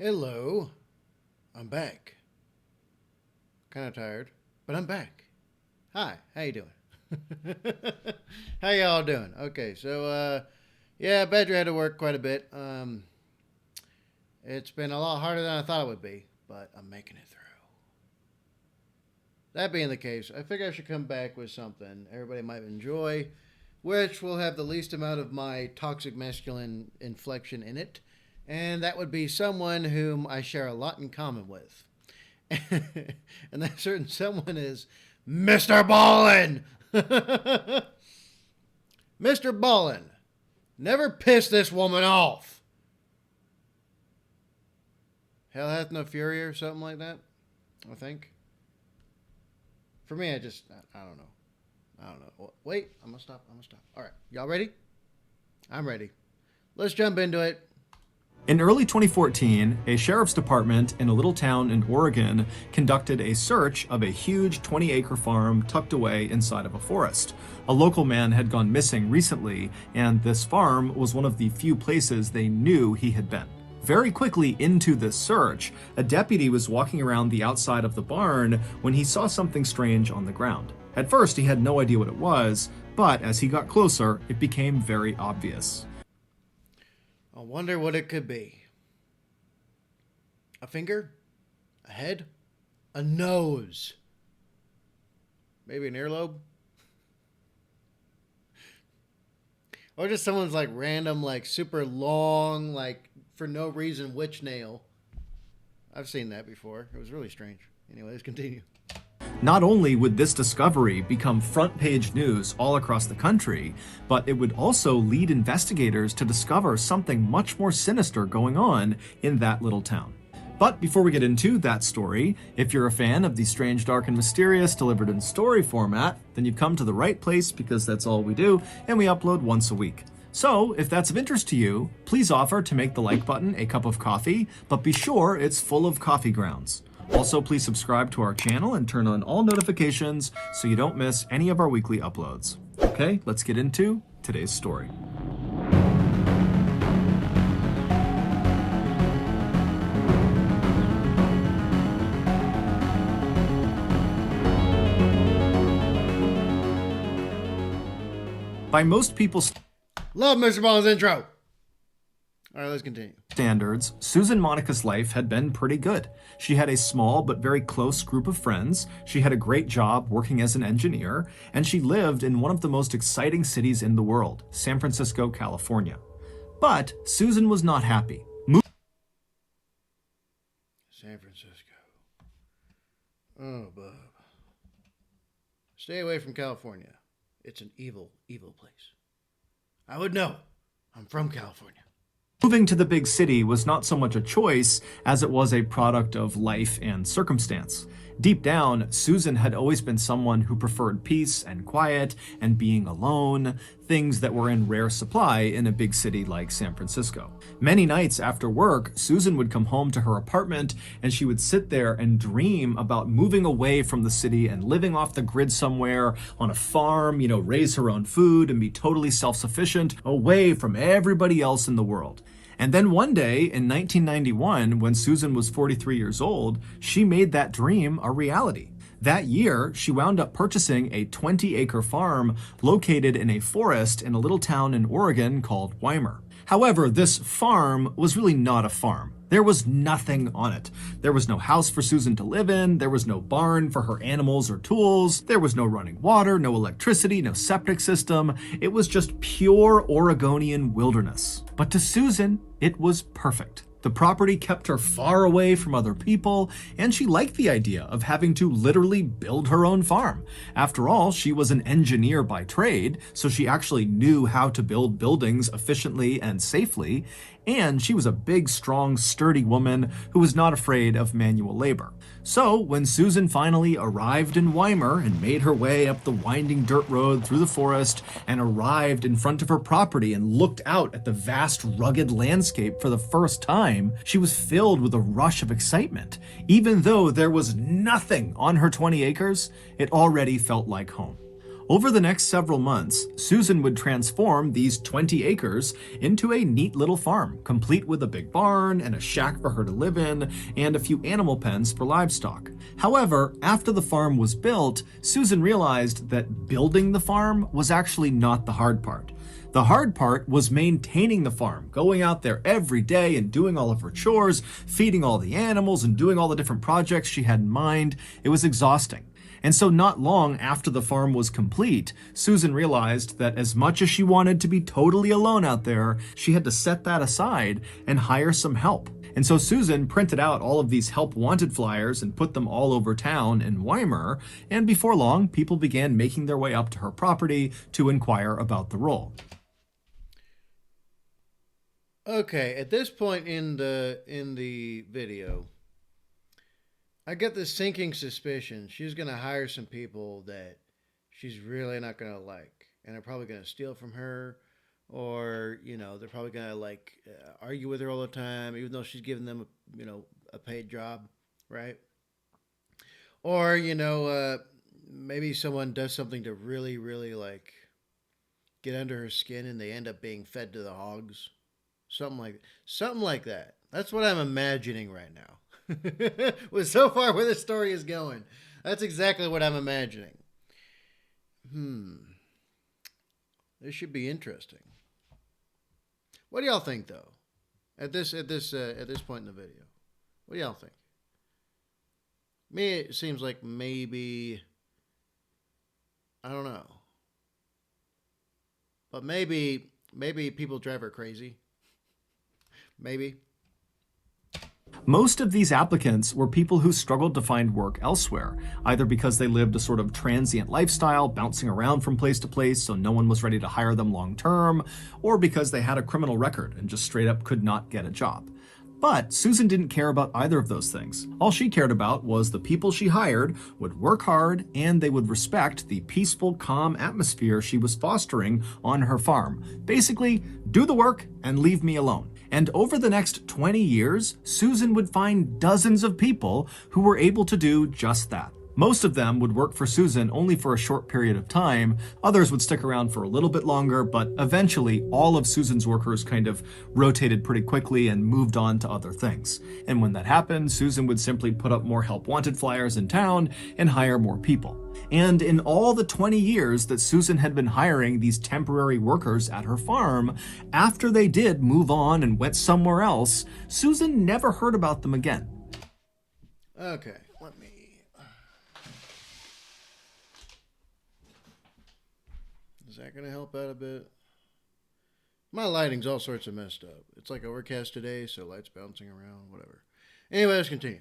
Hello, I'm back. Kind of tired, but I'm back. Hi, how you doing? How y'all doing? Okay, so yeah, Badger had to work quite a bit. It's been a lot harder than I thought it would be, but I'm making it through. That being the case, I figure I should come back with something everybody might enjoy, which will have the least amount of my toxic masculine inflection in it, and that would be someone whom I share a lot in common with. And that certain someone is MrBallen. MrBallen, never piss this woman off. Hell hath no fury or something like that, I think. For me, I don't know. I don't know. Wait, I'm gonna stop. All right, y'all ready? I'm ready. Let's jump into it. In early 2014, a sheriff's department in a little town in Oregon conducted a search of a huge 20-acre farm tucked away inside of a forest. A local man had gone missing recently, and this farm was one of the few places they knew he had been. Very quickly into this search, a deputy was walking around the outside of the barn when he saw something strange on the ground. At first, he had no idea what it was, but as he got closer, it became very obvious. I wonder what it could be. A finger? A head? A nose? Maybe an earlobe? Or just someone's like random, like super long, like for no reason witch nail. I've seen that before. It was really strange. Anyways, continue. Not only would this discovery become front-page news all across the country, but it would also lead investigators to discover something much more sinister going on in that little town. But before we get into that story, if you're a fan of the strange, dark, and mysterious delivered in story format, then you've come to the right place because that's all we do, and we upload once a week. So, if that's of interest to you, please offer to make the like button a cup of coffee, but be sure it's full of coffee grounds. Also, please subscribe to our channel and turn on all notifications so you don't miss any of our weekly uploads. Okay, let's get into today's story. By most people's Love MrBallen's intro. All right, let's continue. standards, Susan Monica's life had been pretty good. She had a small but very close group of friends, she had a great job working as an engineer, and she lived in one of the most exciting cities in the world, San Francisco, California. But Susan was not happy. San Francisco. Oh, bub. Stay away from California. It's an evil, evil place. I would know. I'm from California. Moving to the big city was not so much a choice as it was a product of life and circumstance. Deep down, Susan had always been someone who preferred peace and quiet and being alone, things that were in rare supply in a big city like San Francisco. Many nights after work, Susan would come home to her apartment and she would sit there and dream about moving away from the city and living off the grid somewhere on a farm, raise her own food and be totally self-sufficient, away from everybody else in the world. And then one day in 1991, when Susan was 43 years old, she made that dream a reality. That year, she wound up purchasing a 20-acre farm located in a forest in a little town in Oregon called Weimar. However, this farm was really not a farm. There was nothing on it. There was no house for Susan to live in, there was no barn for her animals or tools, there was no running water, no electricity, no septic system. It was just pure Oregonian wilderness. But to Susan, it was perfect. The property kept her far away from other people, and she liked the idea of having to literally build her own farm. After all, she was an engineer by trade, so she actually knew how to build buildings efficiently and safely, and she was a big, strong, sturdy woman who was not afraid of manual labor. So when Susan finally arrived in Weimar and made her way up the winding dirt road through the forest and arrived in front of her property and looked out at the vast, rugged landscape for the first time, she was filled with a rush of excitement. Even though there was nothing on her 20 acres, it already felt like home. Over the next several months, Susan would transform these 20 acres into a neat little farm, complete with a big barn and a shack for her to live in, and a few animal pens for livestock. However, after the farm was built, Susan realized that building the farm was actually not the hard part. The hard part was maintaining the farm, going out there every day and doing all of her chores, feeding all the animals and doing all the different projects she had in mind. It was exhausting. And so not long after the farm was complete, Susan realized that as much as she wanted to be totally alone out there, she had to set that aside and hire some help. And so Susan printed out all of these help wanted flyers and put them all over town in Weimar, and before long, people began making their way up to her property to inquire about the role. Okay, at this point in the video, I get this sinking suspicion she's going to hire some people that she's really not going to like. And they're probably going to steal from her. Or, they're probably going to argue with her all the time, even though she's giving them a paid job, right? Or, maybe someone does something to really, really get under her skin and they end up being fed to the hogs. Something like that. That's what I'm imagining right now. With so far where the story is going, that's exactly what I'm imagining. This should be interesting. What do y'all think, though? At this point in the video, what do y'all think? Me, it seems like maybe, I don't know, but maybe people drive her crazy. Maybe. Most of these applicants were people who struggled to find work elsewhere, either because they lived a sort of transient lifestyle, bouncing around from place to place so no one was ready to hire them long term, or because they had a criminal record and just straight up could not get a job. But Susan didn't care about either of those things. All she cared about was the people she hired would work hard and they would respect the peaceful, calm atmosphere she was fostering on her farm. Basically, do the work and leave me alone. And over the next 20 years, Susan would find dozens of people who were able to do just that. Most of them would work for Susan only for a short period of time. Others would stick around for a little bit longer, but eventually all of Susan's workers kind of rotated pretty quickly and moved on to other things. And when that happened, Susan would simply put up more help wanted flyers in town and hire more people. And in all the 20 years that Susan had been hiring these temporary workers at her farm, after they did move on and went somewhere else, Susan never heard about them again. Okay, let me... Is that going to help out a bit? My lighting's all sorts of messed up. It's like overcast today, so light's bouncing around, whatever. Anyway, let's continue.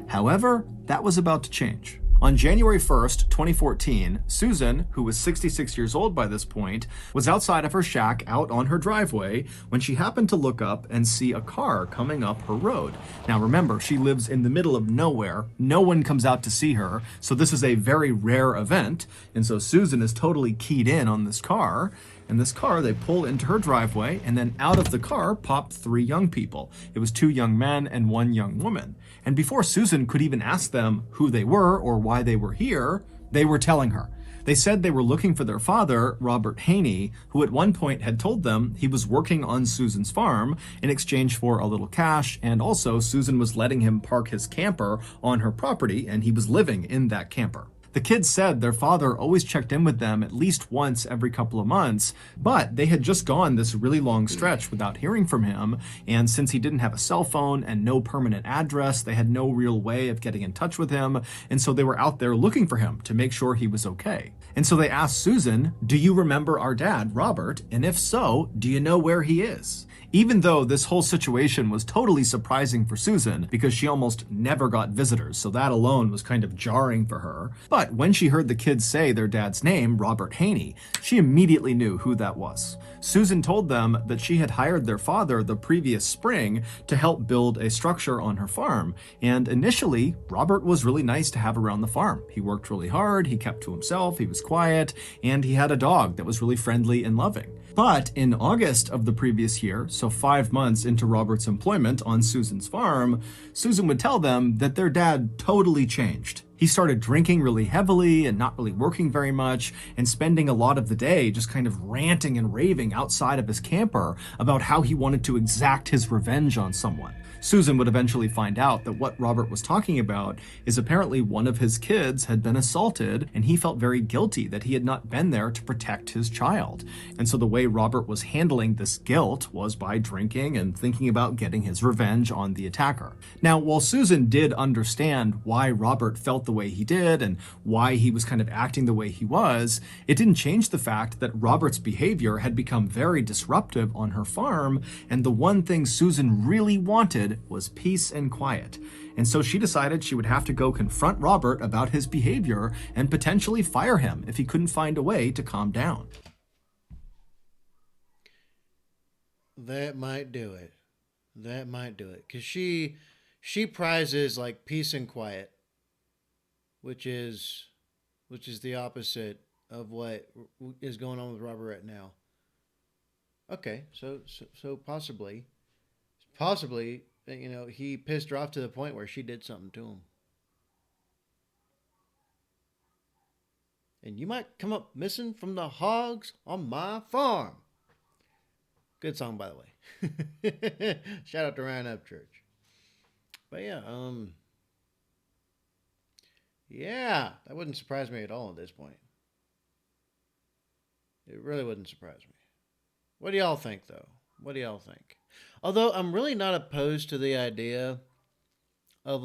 However, that was about to change. On January 1st, 2014, Susan, who was 66 years old by this point, was outside of her shack out on her driveway when she happened to look up and see a car coming up her road. Now remember, she lives in the middle of nowhere. No one comes out to see her, so this is a very rare event. And so Susan is totally keyed in on this car. And this car, they pull into her driveway, and then out of the car popped 3 young people. It was 2 young men and 1 young woman. And before Susan could even ask them who they were or why they were here, they were telling her. They said they were looking for their father, Robert Haney, who at one point had told them he was working on Susan's farm in exchange for a little cash, and also Susan was letting him park his camper on her property, and he was living in that camper. The kids said their father always checked in with them at least once every couple of months, but they had just gone this really long stretch without hearing from him, and since he didn't have a cell phone and no permanent address, they had no real way of getting in touch with him, and so they were out there looking for him to make sure he was okay. And so they asked Susan, "Do you remember our dad, Robert? And if so, do you know where he is?" Even though this whole situation was totally surprising for Susan because she almost never got visitors, so that alone was kind of jarring for her. But when she heard the kids say their dad's name, Robert Haney, she immediately knew who that was. Susan told them that she had hired their father the previous spring to help build a structure on her farm, and initially, Robert was really nice to have around the farm. He worked really hard, he kept to himself, he was quiet, and he had a dog that was really friendly and loving. But in August of the previous year, so 5 months into Robert's employment on Susan's farm, Susan would tell them that their dad totally changed. He started drinking really heavily and not really working very much, and spending a lot of the day just kind of ranting and raving outside of his camper about how he wanted to exact his revenge on someone. Susan would eventually find out that what Robert was talking about is apparently one of his kids had been assaulted, and he felt very guilty that he had not been there to protect his child. And so the way Robert was handling this guilt was by drinking and thinking about getting his revenge on the attacker. Now, while Susan did understand why Robert felt the way he did and why he was kind of acting the way he was, it didn't change the fact that Robert's behavior had become very disruptive on her farm, and the one thing Susan really wanted was peace and quiet. And so she decided she would have to go confront Robert about his behavior and potentially fire him if he couldn't find a way to calm down. That might do it. That might do it. Because she prizes like peace and quiet, which is the opposite of what is going on with Robert right now. Okay, so possibly, he pissed her off to the point where she did something to him. And you might come up missing from the hogs on my farm. Good song, by the way. Shout out to Ryan Upchurch. But yeah, that wouldn't surprise me at all at this point. It really wouldn't surprise me. What do y'all think, though? What do y'all think? Although I'm really not opposed to the idea of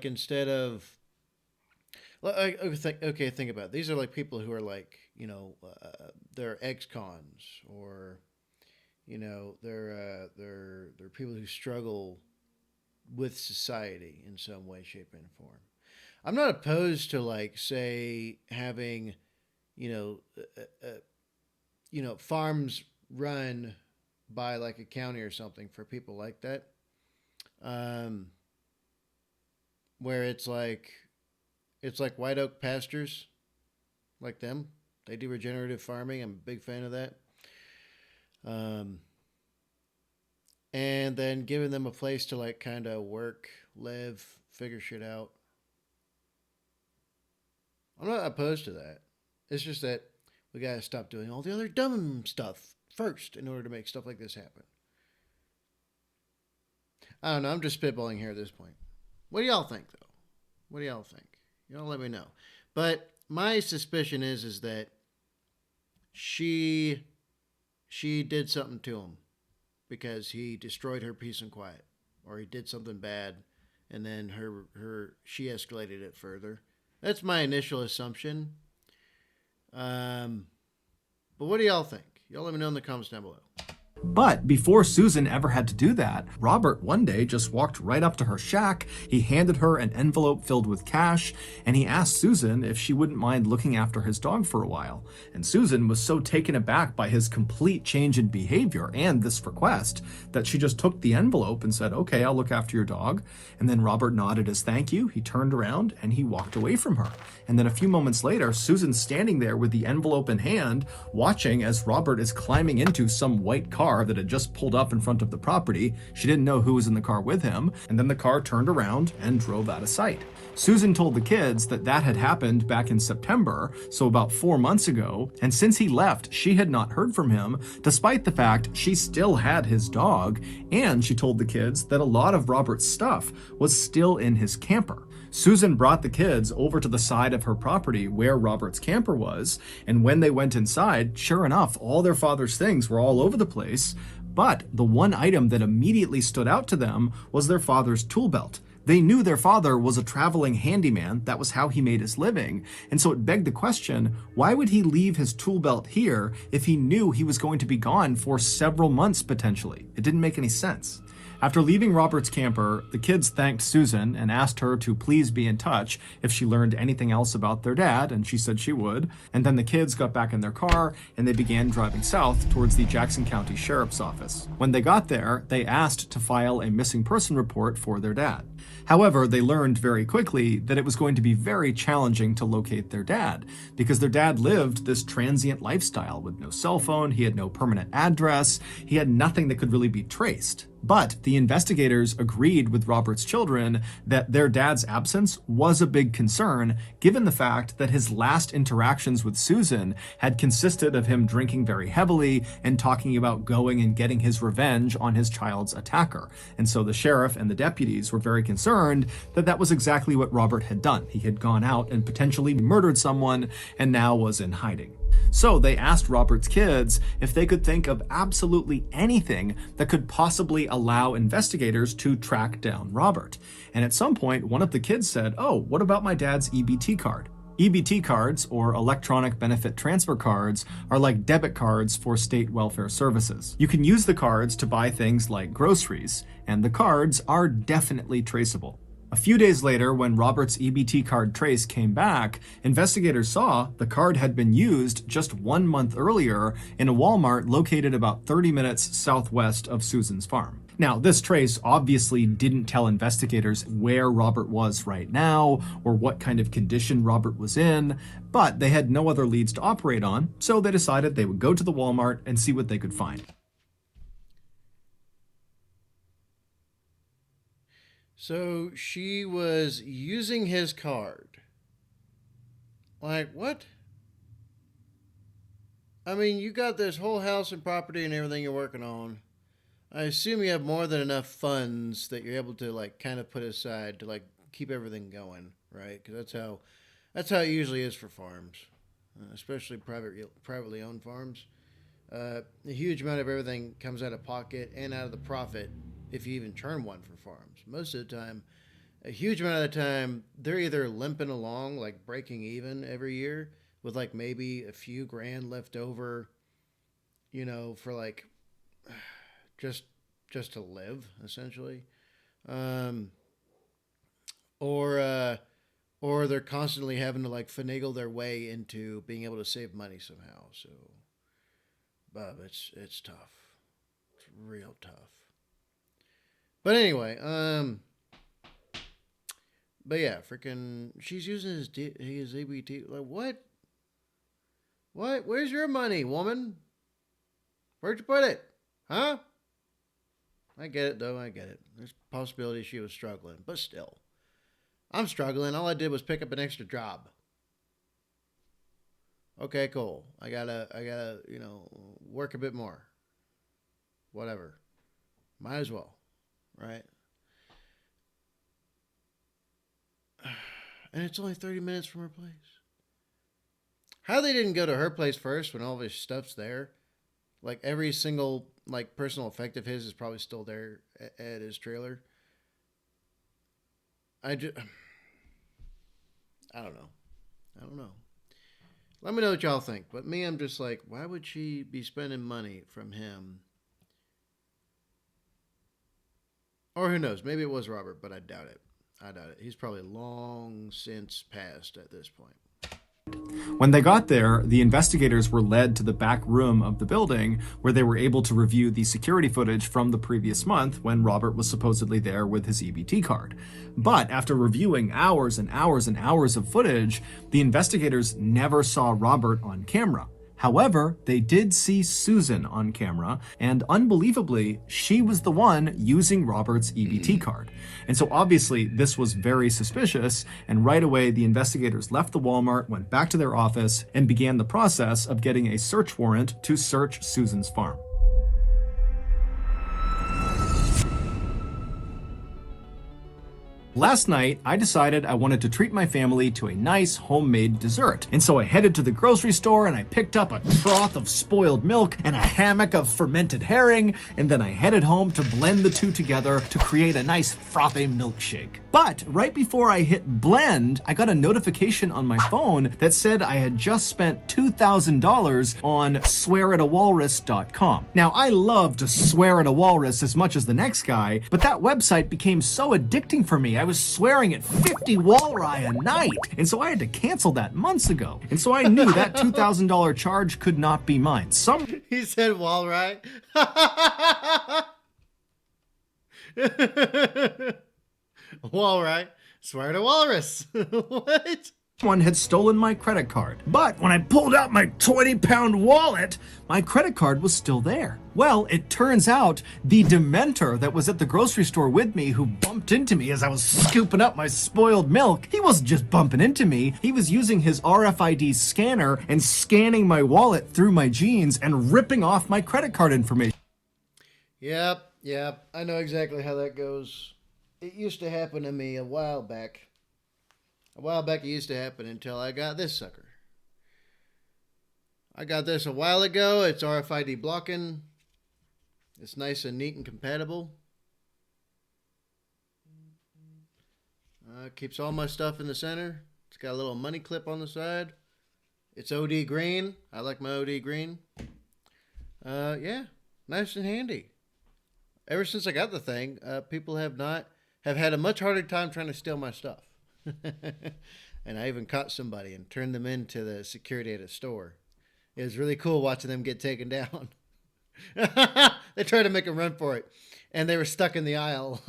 instead of okay, think about it. These are like people who are like, they're ex-cons, or they're people who struggle with society in some way, shape, and form. I'm not opposed to, like, say, having farms run by like a county or something for people like that, where it's like White Oak Pastures, like them. They do regenerative farming. I'm a big fan of that. And then giving them a place to like kind of work, live, figure shit out. I'm not opposed to that. It's just that we got to stop doing all the other dumb stuff first in order to make stuff like this happen. I don't know. I'm just spitballing here at this point. What do y'all think, though? What do y'all think? Y'all let me know. But my suspicion is that she did something to him because he destroyed her peace and quiet, or he did something bad, and then she escalated it further. That's my initial assumption. But what do y'all think? Y'all let me know in the comments down below. But before Susan ever had to do that, Robert one day just walked right up to her shack. He handed her an envelope filled with cash, and he asked Susan if she wouldn't mind looking after his dog for a while. And Susan was so taken aback by his complete change in behavior and this request that she just took the envelope and said, "Okay, I'll look after your dog." And then Robert nodded as thank you. He turned around and he walked away from her. And then a few moments later, Susan's standing there with the envelope in hand, watching as Robert is climbing into some white car that had just pulled up in front of the property. She didn't know who was in the car with him, and then the car turned around and drove out of sight. Susan told the kids that had happened back in September, so about 4 months ago, and since he left, she had not heard from him, despite the fact she still had his dog, and she told the kids that a lot of Robert's stuff was still in his camper. Susan brought the kids over to the side of her property where Robert's camper was, and when they went inside, sure enough, all their father's things were all over the place, but the one item that immediately stood out to them was their father's tool belt. They knew their father was a traveling handyman. That was how he made his living. And so it begged the question, why would he leave his tool belt here if he knew he was going to be gone for several months potentially? It didn't make any sense. After leaving Robert's camper, the kids thanked Susan and asked her to please be in touch if she learned anything else about their dad, and she said she would. And then the kids got back in their car and they began driving south towards the Jackson County Sheriff's Office. When they got there, they asked to file a missing person report for their dad. However, they learned very quickly that it was going to be very challenging to locate their dad, because their dad lived this transient lifestyle with no cell phone, he had no permanent address, he had nothing that could really be traced. But the investigators agreed with Robert's children that their dad's absence was a big concern, given the fact that his last interactions with Susan had consisted of him drinking very heavily and talking about going and getting his revenge on his child's attacker. And so the sheriff and the deputies were very concerned that that was exactly what Robert had done. He had gone out and potentially murdered someone and now was in hiding. So they asked Robert's kids if they could think of absolutely anything that could possibly allow investigators to track down Robert. And at some point, one of the kids said, "Oh, what about my dad's EBT card?" EBT cards, or electronic benefit transfer cards, are like debit cards for state welfare services. You can use the cards to buy things like groceries, and the cards are definitely traceable. A few days later, when Robert's EBT card trace came back, investigators saw the card had been used just 1 month earlier in a Walmart located about 30 minutes southwest of Susan's farm. Now, this trace obviously didn't tell investigators where Robert was right now or what kind of condition Robert was in, but they had no other leads to operate on, so they decided they would go to the Walmart and see what they could find. So she was using his card. Like, what? I mean, you got this whole house and property and everything you're working on. I assume you have more than enough funds that you're able to, like, kind of put aside to, like, keep everything going, right? Because that's how it usually is for farms, especially privately owned farms. A huge amount of everything comes out of pocket and out of the profit if you even turn one for farms. Most of the time, a huge amount of the time, they're either limping along, like breaking even every year with like maybe a few grand left over, you know, for like just to live, essentially. Or they're constantly having to like finagle their way into being able to save money somehow. So, but it's tough. It's real tough. But anyway, but yeah, freaking, she's using his EBT. Like, what? What? Where's your money, woman? Where'd you put it? Huh? I get it, though. I get it. There's a possibility she was struggling, but still, I'm struggling. All I did was pick up an extra job. Okay, cool. I gotta, you know, work a bit more. Whatever. Might as well. Right? And it's only 30 minutes from her place. How they didn't go to her place first when all of his stuff's there? Like every single like personal effect of his is probably still there at his trailer. I don't know. Let me know what y'all think. But me, I'm just like, why would she be spending money from him? Or who knows? Maybe it was Robert, but I doubt it. He's probably long since passed at this point. When they got there, the investigators were led to the back room of the building where they were able to review the security footage from the previous month when Robert was supposedly there with his EBT card. But after reviewing hours and hours and hours of footage, the investigators never saw Robert on camera. However, they did see Susan on camera, and unbelievably, she was the one using Robert's EBT card. And so obviously, this was very suspicious, and right away, the investigators left the Walmart, went back to their office, and began the process of getting a search warrant to search Susan's farm. Last night, I decided I wanted to treat my family to a nice homemade dessert. And so I headed to the grocery store and I picked up a trough of spoiled milk and a hammock of fermented herring, and then I headed home to blend the two together to create a nice frothy milkshake. But right before I hit blend, I got a notification on my phone that said I had just spent $2,000 on swearatawalrus.com. Now, I love to swear at a walrus as much as the next guy, but that website became so addicting for me. I was swearing at 50 walrus a night, and so I had to cancel that months ago. And so I knew that $2,000 charge could not be mine. He said walrus. Walrus. Swear to walrus. What? Someone had stolen my credit card. But when I pulled out my 20-pound wallet, my credit card was still there. Well, it turns out the Dementor that was at the grocery store with me, who bumped into me as I was scooping up my spoiled milk, he wasn't just bumping into me, he was using his RFID scanner and scanning my wallet through my jeans and ripping off my credit card information. Yep. I know exactly how that goes. It used to happen to me a while back. It used to happen until I got this sucker. I got this a while ago. It's RFID blocking. It's nice and neat and compatible. Keeps all my stuff in the center. It's got a little money clip on the side. It's OD green. I like my OD green. Yeah, nice and handy. Ever since I got the thing, people have had a much harder time trying to steal my stuff. And I even caught somebody and turned them into the security at a store. It was really cool watching them get taken down. They tried to make a run for it, and they were stuck in the aisle.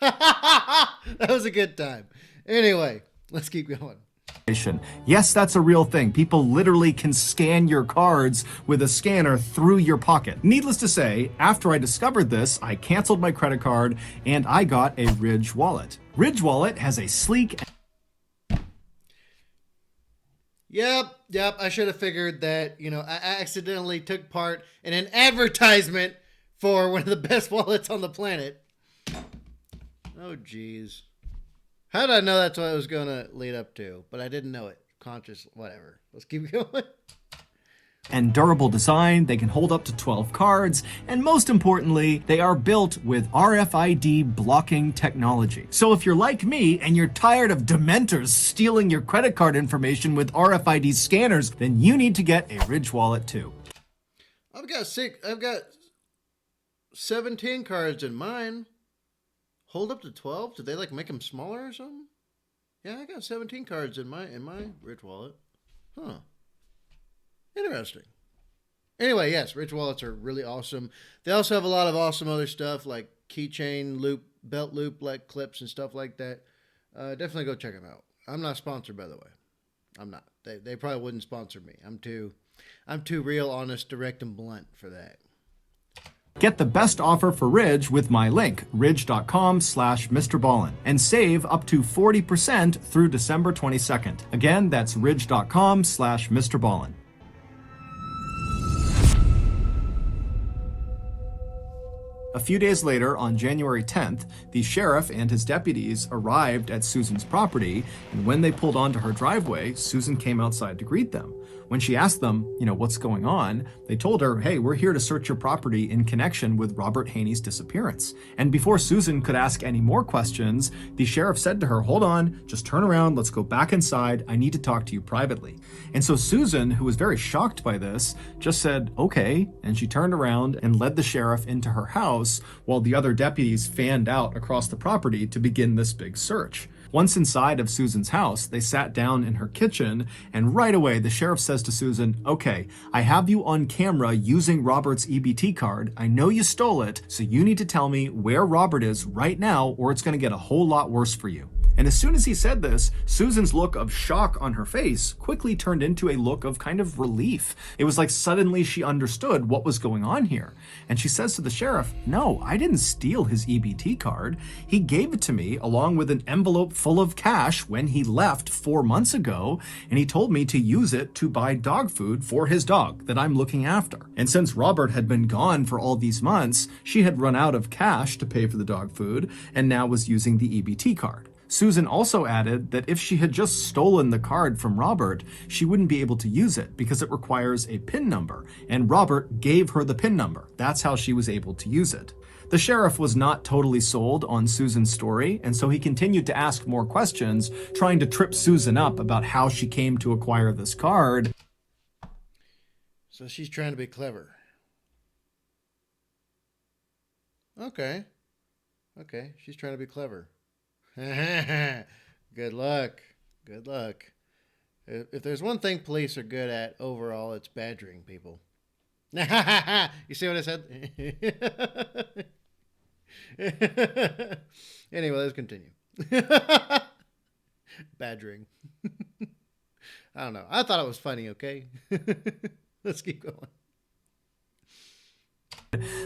That was a good time. Anyway, let's keep going. Yes, that's a real thing. People literally can scan your cards with a scanner through your pocket. Needless to say, after I discovered this, I canceled my credit card and I got a Ridge wallet. Ridge wallet has a sleek... Yep. I should have figured that, I accidentally took part in an advertisement for one of the best wallets on the planet. Oh, geez. How did I know that's what it was going to lead up to? But I didn't know it. Conscious, whatever. Let's keep going. And durable design, they can hold up to 12 cards, and most importantly, they are built with RFID blocking technology. So if you're like me and you're tired of Dementors stealing your credit card information with RFID scanners, then you need to get a Ridge wallet too. I've got 17 cards in mine. Hold up to 12? Did they make them smaller or something? Yeah, I got 17 cards in my Ridge wallet. Huh. Interesting. Anyway, yes, Ridge wallets are really awesome. They also have a lot of awesome other stuff like keychain loop, belt loop like clips and stuff like that. Definitely go check them out. I'm not sponsored, by the way. I'm not. They probably wouldn't sponsor me. I'm too real, honest, direct, and blunt for that. Get the best offer for Ridge with my link, ridge.com/MrBallen, and save up to 40% through December 22nd. Again, that's ridge.com/MrBallen. A few days later, on January 10th, the sheriff and his deputies arrived at Susan's property, and when they pulled onto her driveway, Susan came outside to greet them. When she asked them, what's going on, they told her, hey, we're here to search your property in connection with Robert Haney's disappearance. And before Susan could ask any more questions, the sheriff said to her, hold on, just turn around, let's go back inside, I need to talk to you privately. And so Susan, who was very shocked by this, just said, okay, and she turned around and led the sheriff into her house while the other deputies fanned out across the property to begin this big search. Once inside of Susan's house, they sat down in her kitchen, and right away the sheriff says to Susan, okay, I have you on camera using Robert's EBT card. I know you stole it, so you need to tell me where Robert is right now, or it's going to get a whole lot worse for you. And as soon as he said this, Susan's look of shock on her face quickly turned into a look of kind of relief. It was like suddenly she understood what was going on here. And she says to the sheriff, no, I didn't steal his EBT card. He gave it to me along with an envelope full of cash when he left 4 months ago, and he told me to use it to buy dog food for his dog that I'm looking after. And since Robert had been gone for all these months, she had run out of cash to pay for the dog food and now was using the EBT card. Susan also added that if she had just stolen the card from Robert, she wouldn't be able to use it because it requires a PIN number, and Robert gave her the PIN number. That's how she was able to use it. The sheriff was not totally sold on Susan's story, and so he continued to ask more questions, trying to trip Susan up about how she came to acquire this card. So she's trying to be clever. Okay, she's trying to be clever. Good luck. Good luck. If there's one thing police are good at overall, it's badgering people. You see what I said? Anyway, let's continue. Badgering. I don't know. I thought it was funny, okay? Let's keep going.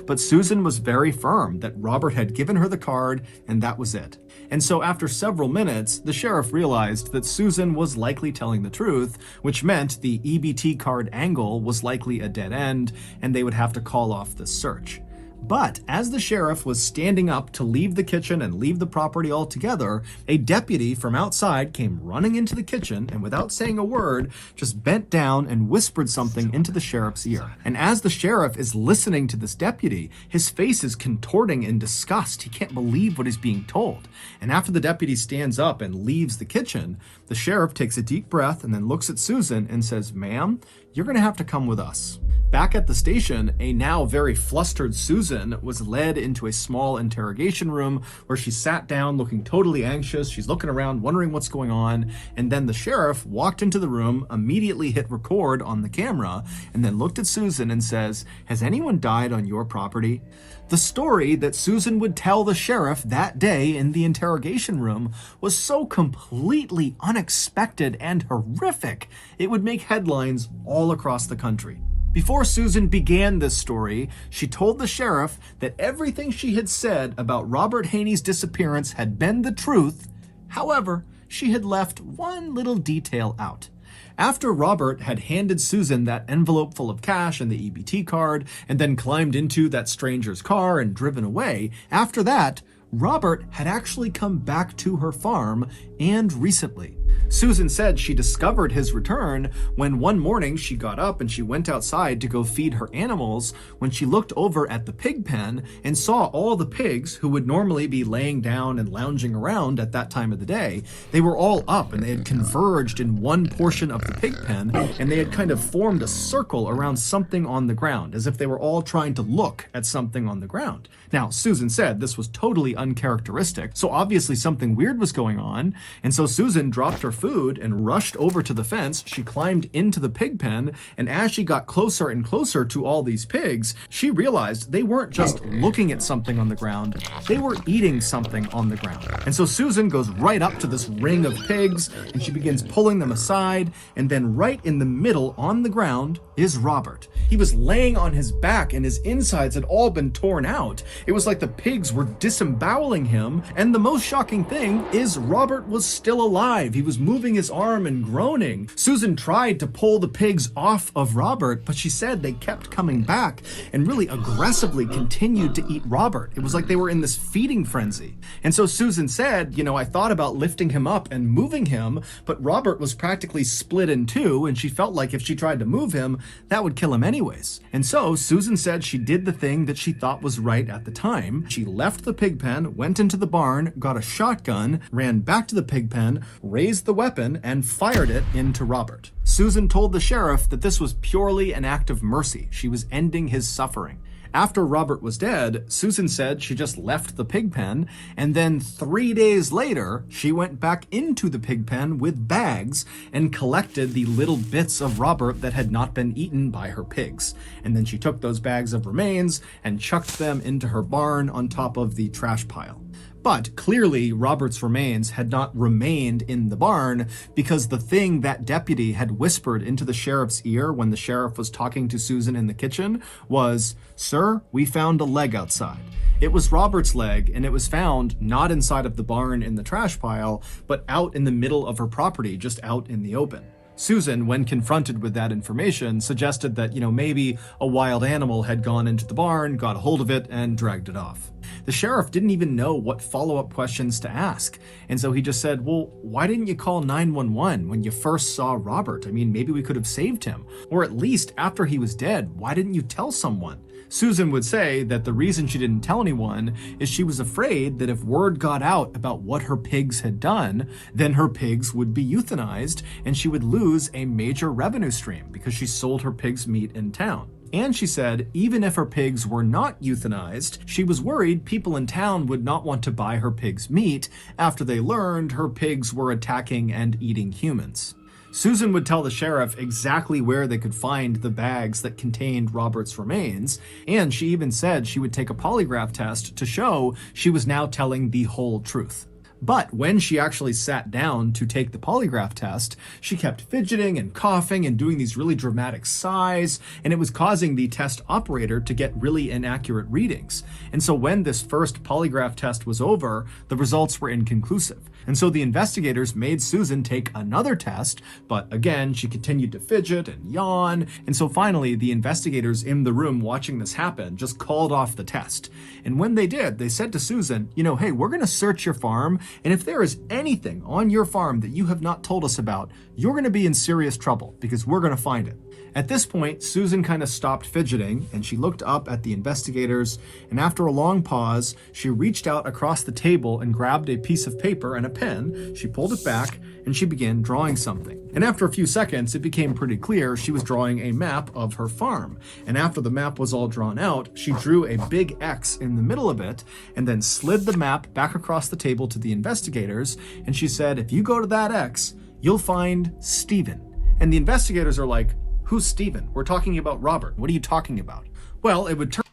But Susan was very firm that Robert had given her the card and that was it. And so after several minutes, the sheriff realized that Susan was likely telling the truth, which meant the EBT card angle was likely a dead end and they would have to call off the search. But as the sheriff was standing up to leave the kitchen and leave the property altogether, a deputy from outside came running into the kitchen and without saying a word, just bent down and whispered something into the sheriff's ear. And as the sheriff is listening to this deputy, his face is contorting in disgust. He can't believe what he's being told. And after the deputy stands up and leaves the kitchen, the sheriff takes a deep breath and then looks at Susan and says, "Ma'am, you're going to have to come with us." Back at the station, a now very flustered Susan was led into a small interrogation room where she sat down looking totally anxious. She's looking around, wondering what's going on. And then the sheriff walked into the room, immediately hit record on the camera, and then looked at Susan and says, "Has anyone died on your property?" The story that Susan would tell the sheriff that day in the interrogation room was so completely unexpected and horrific, it would make headlines all across the country. Before Susan began this story, she told the sheriff that everything she had said about Robert Haney's disappearance had been the truth. However, she had left one little detail out. After Robert had handed Susan that envelope full of cash and the EBT card, and then climbed into that stranger's car and driven away, after that, Robert had actually come back to her farm, and recently. Susan said she discovered his return when one morning she got up and she went outside to go feed her animals when she looked over at the pig pen and saw all the pigs who would normally be laying down and lounging around at that time of the day. They were all up and they had converged in one portion of the pig pen and they had kind of formed a circle around something on the ground as if they were all trying to look at something on the ground. Now, Susan said this was totally uncharacteristic, so obviously something weird was going on, and so Susan dropped her food and rushed over to the fence. She climbed into the pig pen, and as she got closer and closer to all these pigs, she realized they weren't just looking at something on the ground, they were eating something on the ground. And so Susan goes right up to this ring of pigs, and she begins pulling them aside, and then right in the middle on the ground is Robert. He was laying on his back, and his insides had all been torn out. It was like the pigs were disemboweling him, and the most shocking thing is Robert was still alive. He was moving his arm and groaning. Susan tried to pull the pigs off of Robert, but she said they kept coming back and really aggressively continued to eat Robert. It was like they were in this feeding frenzy. And so Susan said, I thought about lifting him up and moving him, but Robert was practically split in two, and she felt like if she tried to move him, that would kill him anyways. And so Susan said she did the thing that she thought was right at the time. She left the pig pen, went into the barn, got a shotgun, ran back to the pig pen, raised the weapon, and fired it into Robert. Susan told the sheriff that this was purely an act of mercy. She was ending his suffering. After Robert was dead, Susan said she just left the pig pen, and then 3 days later, she went back into the pig pen with bags and collected the little bits of Robert that had not been eaten by her pigs. And then she took those bags of remains and chucked them into her barn on top of the trash pile. But clearly, Robert's remains had not remained in the barn because the thing that deputy had whispered into the sheriff's ear when the sheriff was talking to Susan in the kitchen was, "Sir, we found a leg outside." It was Robert's leg, and it was found not inside of the barn in the trash pile, but out in the middle of her property, just out in the open. Susan, when confronted with that information, suggested that, maybe a wild animal had gone into the barn, got a hold of it, and dragged it off. The sheriff didn't even know what follow-up questions to ask, and so he just said, well, why didn't you call 911 when you first saw Robert? I mean, maybe we could have saved him. Or at least after he was dead, why didn't you tell someone? Susan would say that the reason she didn't tell anyone is she was afraid that if word got out about what her pigs had done, then her pigs would be euthanized and she would lose a major revenue stream because she sold her pigs' meat in town. And she said even if her pigs were not euthanized, she was worried people in town would not want to buy her pigs' meat after they learned her pigs were attacking and eating humans. Susan would tell the sheriff exactly where they could find the bags that contained Robert's remains, and she even said she would take a polygraph test to show she was now telling the whole truth. But when she actually sat down to take the polygraph test, she kept fidgeting and coughing and doing these really dramatic sighs, and it was causing the test operator to get really inaccurate readings. And so when this first polygraph test was over, the results were inconclusive. And so the investigators made Susan take another test, but again, she continued to fidget and yawn. And so finally, the investigators in the room watching this happen just called off the test. And when they did, they said to Susan, hey, we're going to search your farm, and if there is anything on your farm that you have not told us about, you're going to be in serious trouble because we're going to find it. At this point, Susan kind of stopped fidgeting and she looked up at the investigators, and after a long pause, she reached out across the table and grabbed a piece of paper and a pen. She pulled it back and she began drawing something. And after a few seconds, it became pretty clear she was drawing a map of her farm. And after the map was all drawn out, she drew a big X in the middle of it and then slid the map back across the table to the investigators. And she said, if you go to that X, you'll find Stephen. And the investigators are like, who's Stephen? We're talking about Robert. What are you talking about? Well, it would turn...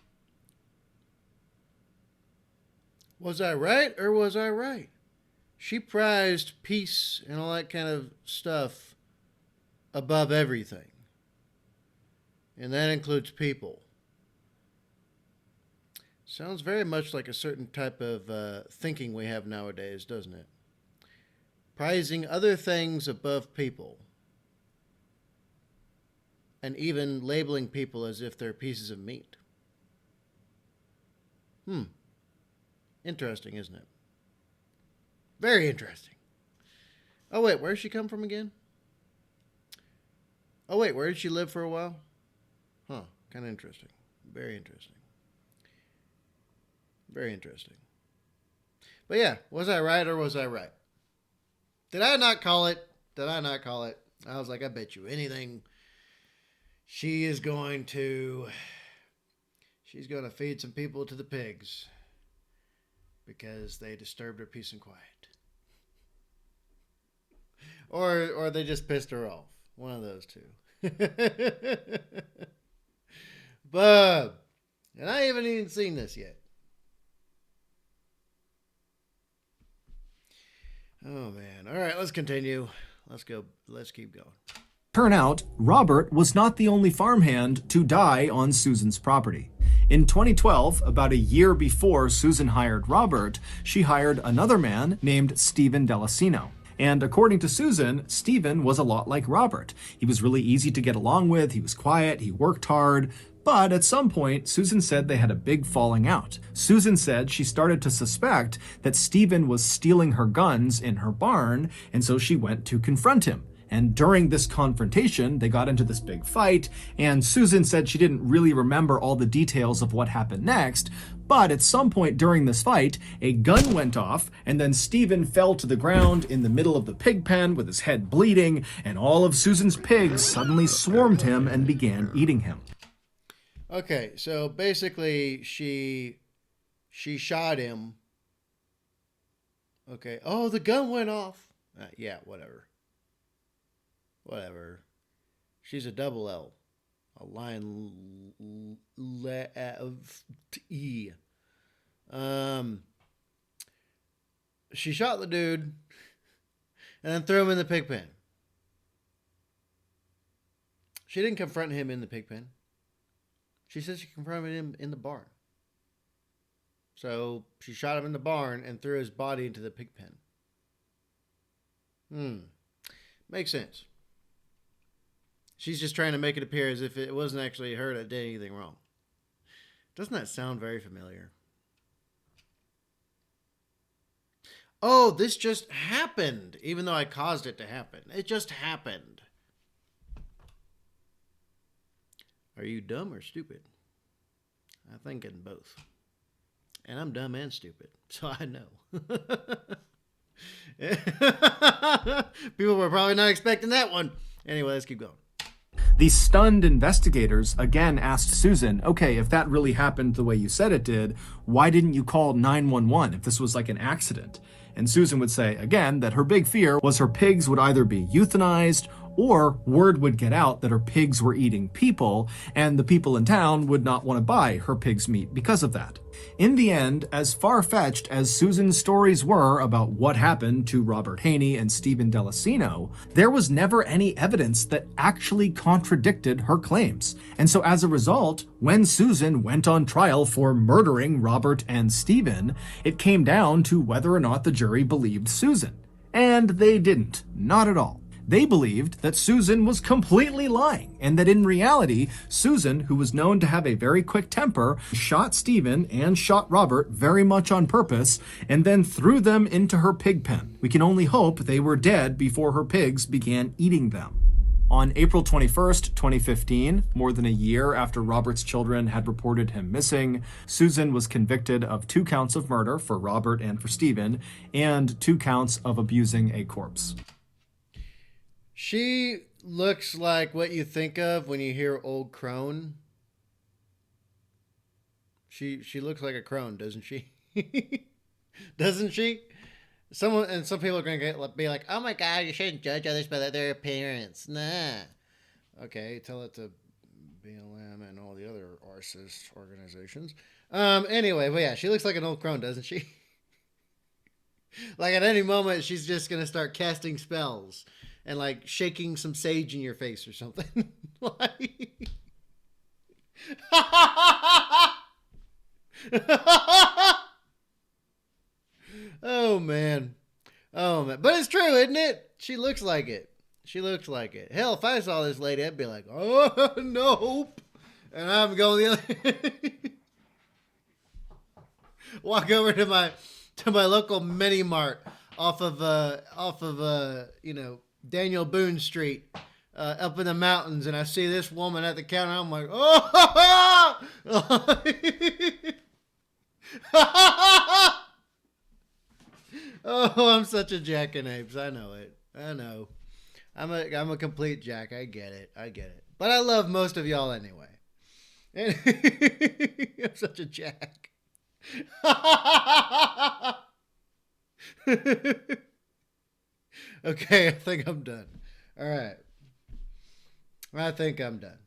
Was I right or was I right? She prized peace and all that kind of stuff above everything. And that includes people. Sounds very much like a certain type of thinking we have nowadays, doesn't it? Prizing other things above people. And even labeling people as if they're pieces of meat. Interesting, isn't it? Very interesting. Oh, wait, where did she come from again? Oh, wait, where did she live for a while? Kind of interesting. Very interesting. Very interesting. But yeah, was I right or was I right? Did I not call it? Did I not call it? I was like, I bet you anything. She's going to feed some people to the pigs because they disturbed her peace and quiet. Or they just pissed her off. One of those two. Bub. And I haven't even seen this yet. Oh, man. All right, let's continue. Let's go. Let's keep going. Turn out, Robert was not the only farmhand to die on Susan's property. In 2012, about a year before Susan hired Robert, she hired another man named Stephen Delicino. And according to Susan, Stephen was a lot like Robert. He was really easy to get along with, he was quiet, he worked hard. But at some point, Susan said they had a big falling out. Susan said she started to suspect that Stephen was stealing her guns in her barn, and so she went to confront him. And during this confrontation, they got into this big fight, and Susan said she didn't really remember all the details of what happened next, but at some point during this fight, a gun went off, and then Stephen fell to the ground in the middle of the pig pen with his head bleeding, and all of Susan's pigs suddenly swarmed him and began eating him. Okay, so basically she shot him. Okay. Oh, the gun went off. Yeah, whatever. Whatever. She's a double L. A lion E. She shot the dude and then threw him in the pig pen. She didn't confront him in the pig pen. She said she confronted him in the barn. So she shot him in the barn and threw his body into the pig pen. Makes sense. She's just trying to make it appear as if it wasn't actually her that did anything wrong. Doesn't that sound very familiar? Oh, this just happened, even though I caused it to happen. It just happened. Are you dumb or stupid? I think in both. And I'm dumb and stupid, so I know. People were probably not expecting that one. Anyway, let's keep going. The stunned investigators again asked Susan, okay, if that really happened the way you said it did, why didn't you call 911 if this was like an accident? And Susan would say, again, that her big fear was her pigs would either be euthanized or word would get out that her pigs were eating people, and the people in town would not want to buy her pig's meat because of that. In the end, as far-fetched as Susan's stories were about what happened to Robert Haney and Stephen Delacino, there was never any evidence that actually contradicted her claims. And so as a result, when Susan went on trial for murdering Robert and Stephen, it came down to whether or not the jury believed Susan. And they didn't. Not at all. They believed that Susan was completely lying, and that in reality, Susan, who was known to have a very quick temper, shot Stephen and shot Robert very much on purpose, and then threw them into her pig pen. We can only hope they were dead before her pigs began eating them. On April 21st, 2015, more than a year after Robert's children had reported him missing, Susan was convicted of 2 counts of murder for Robert and for Stephen, and 2 counts of abusing a corpse. She looks like what you think of when you hear old crone. She looks like a crone, doesn't she? Doesn't she? Some people are going to be like, oh my God, you shouldn't judge others by their appearance. Nah. Okay, tell it to BLM and all the other RCIS organizations. Anyway, but yeah, she looks like an old crone, doesn't she? Like at any moment, she's just going to start casting spells. And like shaking some sage in your face or something. Like... Oh man. But it's true, isn't it? She looks like it. Hell, if I saw this lady, I'd be like, oh nope. And I'm going the other. Walk over to my local mini mart off of Daniel Boone Street, up in the mountains, and I see this woman at the counter. I'm like, oh! Oh, I'm such a jackanapes. I know it. I know. I'm a complete jack. I get it. But I love most of y'all anyway. I'm such a jack. Okay, I think I'm done. All right. I think I'm done.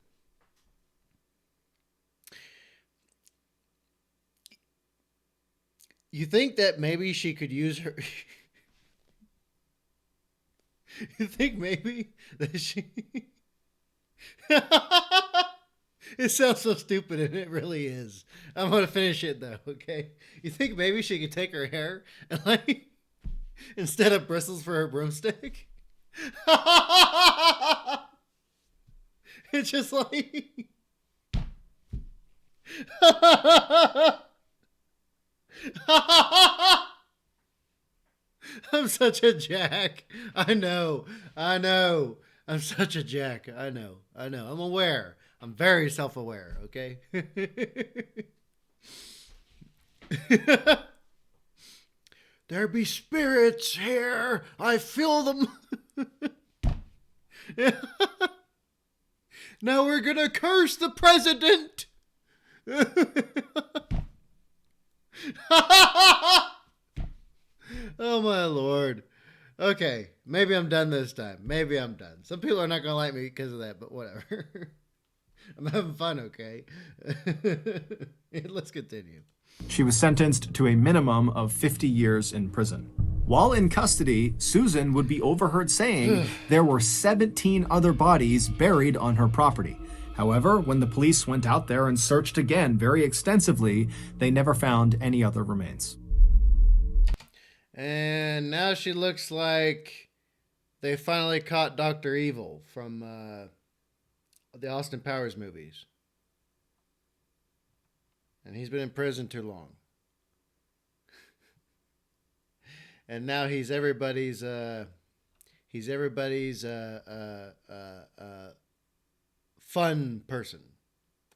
You think that maybe she could use her... You think maybe that she... It sounds so stupid, and it really is. I'm going to finish it, though, okay? You think maybe she could take her hair and, like... Instead of bristles for her broomstick? It's just like... I'm such a jack. I know. I'm such a jack. I know. I'm aware. I'm very self-aware, okay? There be spirits here. I feel them. Now we're going to curse the president. Oh, my Lord. Okay. Maybe I'm done this time. Some people are not going to like me because of that, but whatever. I'm having fun, okay? Let's continue. She was sentenced to a minimum of 50 years in prison. While in custody, Susan would be overheard saying there were 17 other bodies buried on her property. However, when the police went out there and searched again very extensively, they never found any other remains. And now she looks like they finally caught Dr. Evil from the Austin Powers movies. And he's been in prison too long. And now he's everybody's fun person.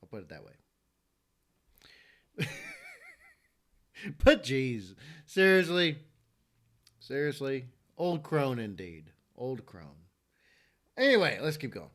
I'll put it that way. But geez, seriously, old crone indeed, old crone. Anyway, let's keep going.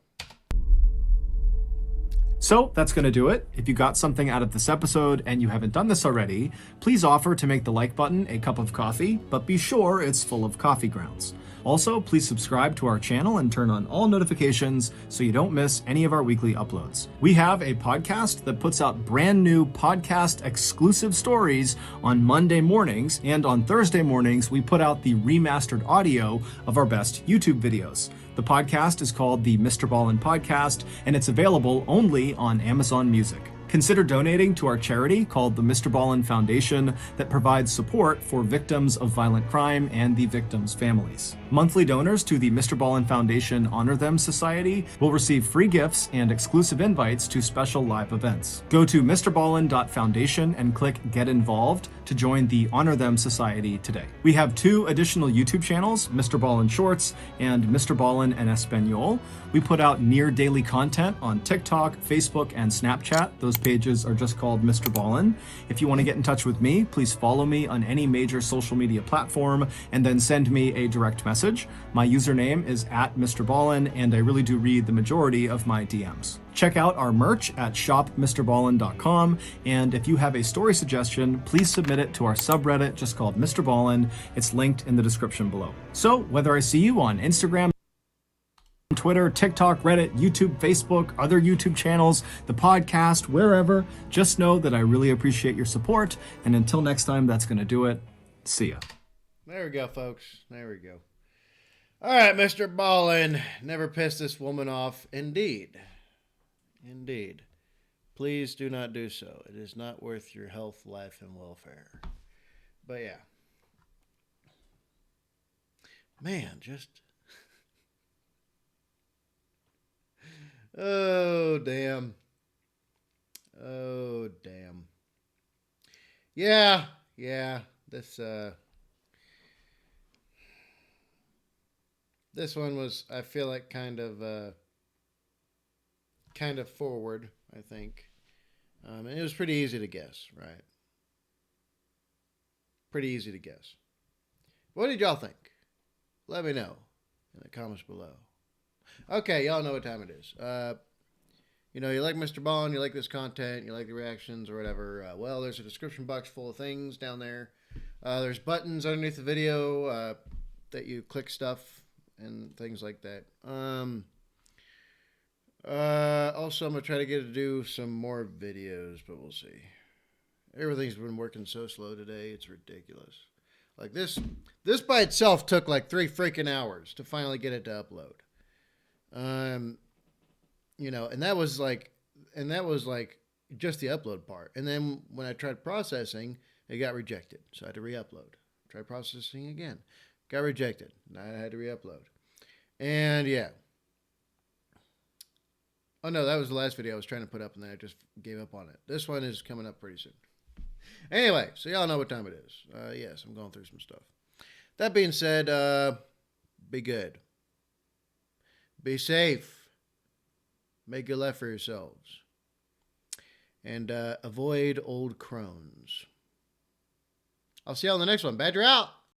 So that's going to do it. If you got something out of this episode and you haven't done this already, please offer to make the like button a cup of coffee, but be sure it's full of coffee grounds. Also, please subscribe to our channel and turn on all notifications so you don't miss any of our weekly uploads. We have a podcast that puts out brand new podcast exclusive stories on Monday mornings, and on Thursday mornings, we put out the remastered audio of our best YouTube videos. The podcast is called the MrBallen Podcast, and it's available only on Amazon Music. Consider donating to our charity called the MrBallen Foundation that provides support for victims of violent crime and the victims' families. Monthly donors to the MrBallen Foundation Honor Them Society will receive free gifts and exclusive invites to special live events. Go to MrBallen.Foundation and click Get Involved to join the Honor Them Society today. We have 2 additional YouTube channels, MrBallen Shorts and MrBallen en Espanol. We put out near daily content on TikTok, Facebook, and Snapchat. Those pages are just called MrBallen. If you want to get in touch with me, please follow me on any major social media platform and then send me a direct message. My username is @MrBallen, and I really do read the majority of my DMs. Check out our merch at shopmrballen.com, and if you have a story suggestion, please submit it to our subreddit just called MrBallen. It's linked in the description below. So whether I see you on Instagram, Twitter, TikTok, Reddit, YouTube, Facebook, other YouTube channels, the podcast, wherever, just know that I really appreciate your support. And until next time, that's going to do it. See ya. There we go, folks. There we go. All right, MrBallen. Never piss this woman off. Indeed. Indeed. Please do not do so. It is not worth your health, life, and welfare. But yeah. Man, just... Oh, damn. Oh, damn. Yeah. This one was, I feel like, kind of forward, I think. And it was pretty easy to guess, right? Pretty easy to guess. What did y'all think? Let me know in the comments below. Okay, y'all know what time it is. You know, you like MrBallen, you like this content, you like the reactions or whatever. Well, there's a description box full of things down there. There's buttons underneath the video that you click stuff and things like that. Also, I'm going to try to get to do some more videos, but we'll see. Everything's been working so slow today, it's ridiculous. Like this by itself took like 3 freaking hours to finally get it to upload. You know, and that was like just the upload part. And then when I tried processing, it got rejected. So I had to re-upload. Tried processing again. Got rejected. And I had to re-upload. And yeah. Oh no, that was the last video I was trying to put up and then I just gave up on it. This one is coming up pretty soon. Anyway, so y'all know what time it is. Yes, I'm going through some stuff. That being said, be good. Be safe. Make good life for yourselves. And avoid old crones. I'll see y'all in the next one. Badger out.